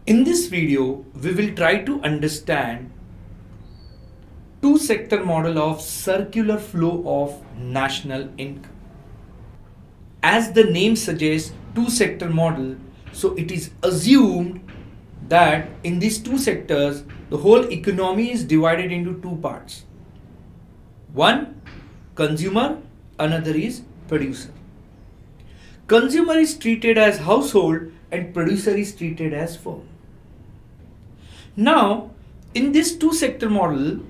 In this video, we will try to understand two-sector model of circular flow of national income. As the name suggests, two-sector model, so it is assumed that in these two sectors, the whole economy is divided into two parts. One, consumer, another is producer. Consumer is treated as household and producer is treated as firm. Now, in this two-sector model,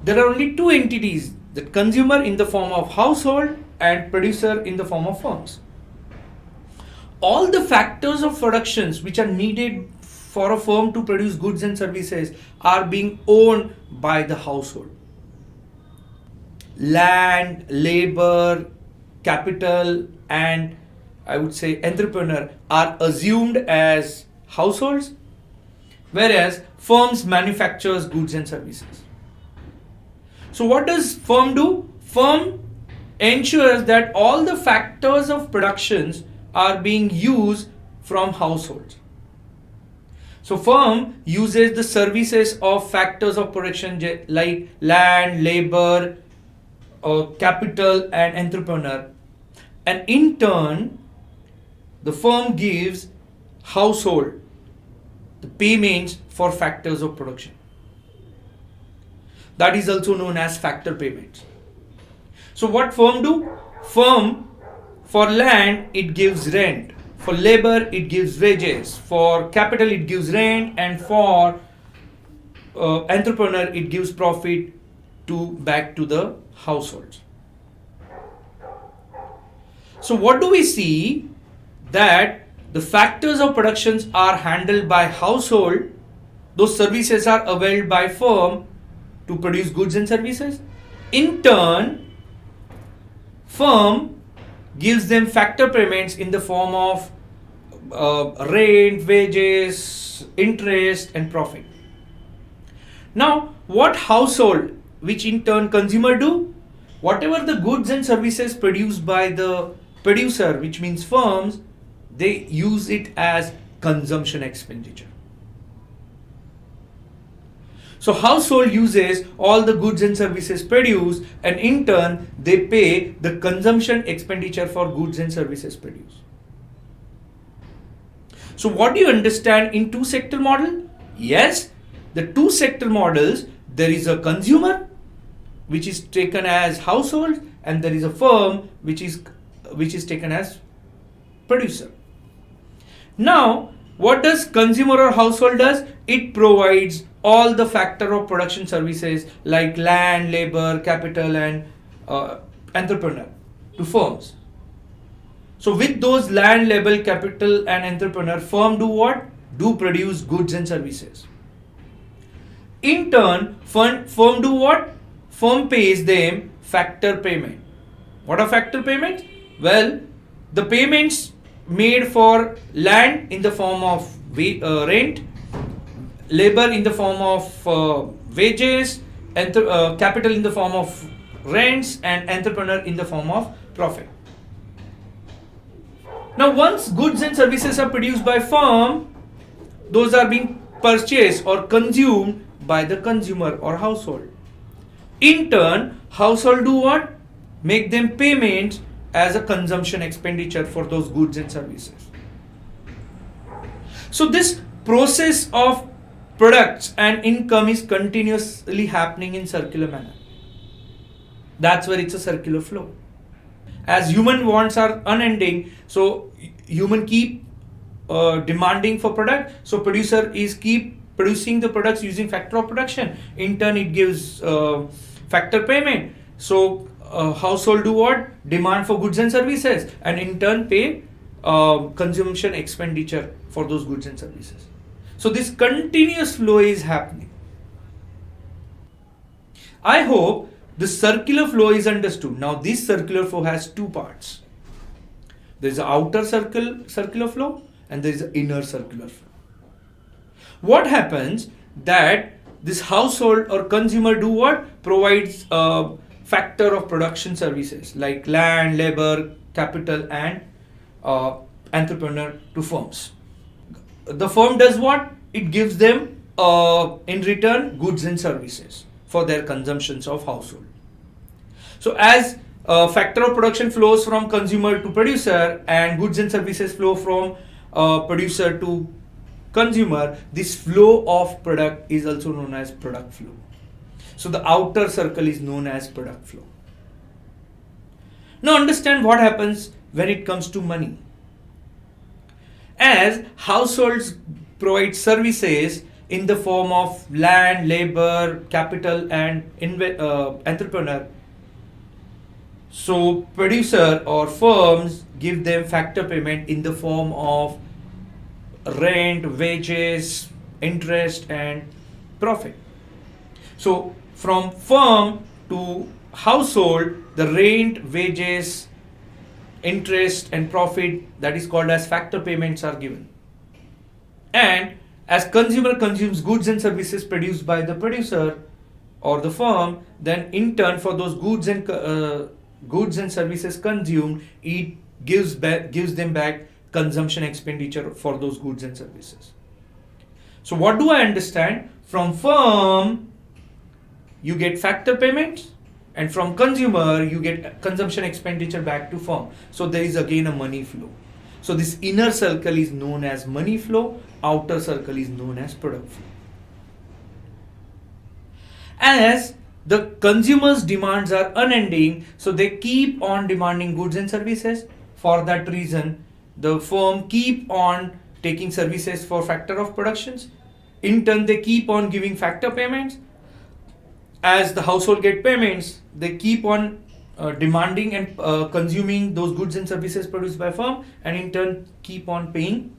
there are only two entities, the consumer in the form of household and producer in the form of firms. All the factors of productions which are needed for a firm to produce goods and services are being owned by the household. Land, labor, capital, and I would say entrepreneur are assumed as households, whereas firms manufactures goods and services. So what does firm do? Firm ensures that all the factors of productions are being used from households. So firm uses the services of factors of production like land, labor, capital and entrepreneur, and in turn the firm gives household the payments for factors of production. That is also known as factor payments. So what firm do? Firm, for land it gives rent, for labor it gives wages, for capital it gives rent, and for entrepreneur it gives profit back to the households. So what do we see? That the factors of productions are handled by household, those services are availed by firm to produce goods and services. In turn, firm gives them factor payments in the form of rent, wages, interest and profit. Now, what household, which in turn consumer do? Whatever the goods and services produced by the producer, which means firms, they use it as consumption expenditure. So household uses all the goods and services produced, and in turn they pay the consumption expenditure for goods and services produced. So what do you understand in two-sector model? Yes, the two-sector models, there is a consumer which is taken as household, and there is a firm which is taken as producer. Now, what does consumer or household does? It provides all the factor of production services like land, labor, capital and entrepreneur to firms. So with those land, labor, capital and entrepreneur, firm do what? Do produce goods and services. In turn, firm do what? Firm pays them factor payment. What are factor payments? Well, the payments made for land in the form of rent, labor in the form of wages, capital in the form of rents, and entrepreneur in the form of profit. Now, once goods and services are produced by firm, those are being purchased or consumed by the consumer or household. In turn, household do what? Make them payments as a consumption expenditure for those goods and services. So this process of products and income is continuously happening in circular manner. That's where it's a circular flow. As human wants are unending, so human keep demanding for product, so producer is keep producing the products using factor of production. In turn, it gives factor payment. So household do what? Demand for goods and services, and in turn pay consumption expenditure for those goods and services. So this continuous flow is happening. I hope the circular flow is understood. Now this circular flow has two parts. There is an outer circular flow and there is an inner circular flow. What happens that this household or consumer do what? Provides factor of production services like land, labor, capital and entrepreneur to firms. the firm does what? It gives them in return goods and services for their consumptions of household. So as factor of production flows from consumer to producer and goods and services flow from producer to consumer, this flow of product is also known as product flow. So the outer circle is known as product flow. Now understand what happens when it comes to money. As households provide services in the form of land, labor, capital and entrepreneur, so producer or firms give them factor payment in the form of rent, wages, interest and profit. So from firm to household, the rent, wages, interest and profit, that is called as factor payments, are given. And as consumer consumes goods and services produced by the producer or the firm, then in turn for those goods and services consumed, it gives them back consumption expenditure for those goods and services. So what do I understand? From firm you get factor payments, and from consumer you get consumption expenditure back to firm. So there is again a money flow. So this inner circle is known as money flow, outer circle is known as product flow. As the consumers' demands are unending, so they keep on demanding goods and services. For that reason, the firm keep on taking services for factor of productions. In turn, they keep on giving factor payments. As the household get payments, they keep on demanding and consuming those goods and services produced by firm, and in turn keep on paying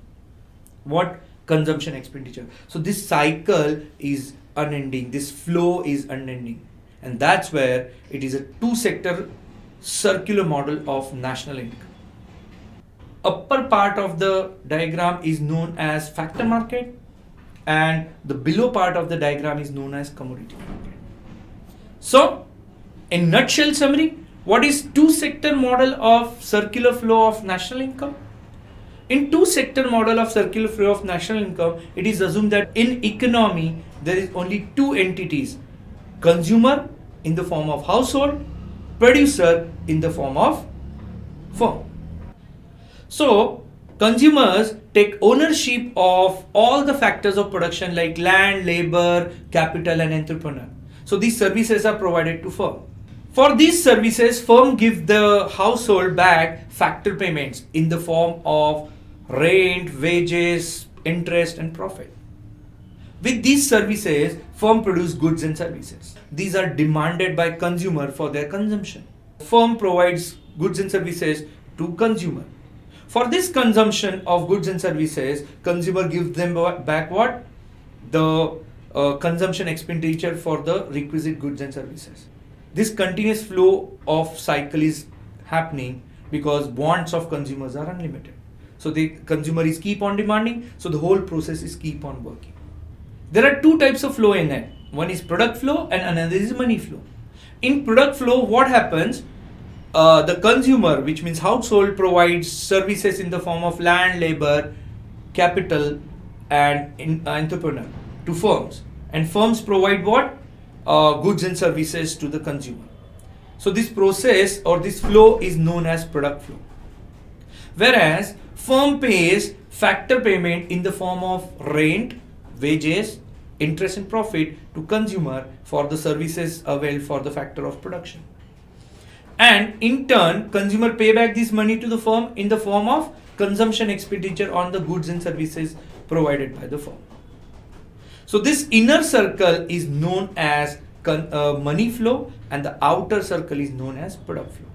what? Consumption expenditure. So this cycle is unending, this flow is unending, and that's where it is a two-sector circular model of national income. Upper part of the diagram is known as factor market, and the below part of the diagram is known as commodity market. So, in nutshell summary, what is two-sector model of circular flow of national income? In two-sector model of circular flow of national income, it is assumed that in economy there is only two entities: consumer in the form of household, producer in the form of firm. So, consumers take ownership of all the factors of production like land, labor, capital and entrepreneur. So these services are provided to firm. For these services, firm give the household back factor payments in the form of rent, wages, interest and profit. With these services, firm produce goods and services. These are demanded by consumer for their consumption. Firm provides goods and services to consumer. For this consumption of goods and services, consumer gives them back what? The consumption expenditure for the requisite goods and services. This continuous flow of cycle is happening because wants of consumers are unlimited. So the consumer is keep on demanding, so the whole process is keep on working. There are two types of flow in it. One is product flow and another is money flow. In product flow, what happens? The consumer, which means household, provides services in the form of land, labor, capital and entrepreneur to firms, and firms provide what? Goods and services to the consumer. So this process or this flow is known as product flow. Whereas firm pays factor payment in the form of rent, wages, interest and profit to consumer for the services availed for the factor of production. And in turn, consumer pay back this money to the firm in the form of consumption expenditure on the goods and services provided by the firm. So this inner circle is known as money flow and the outer circle is known as product flow.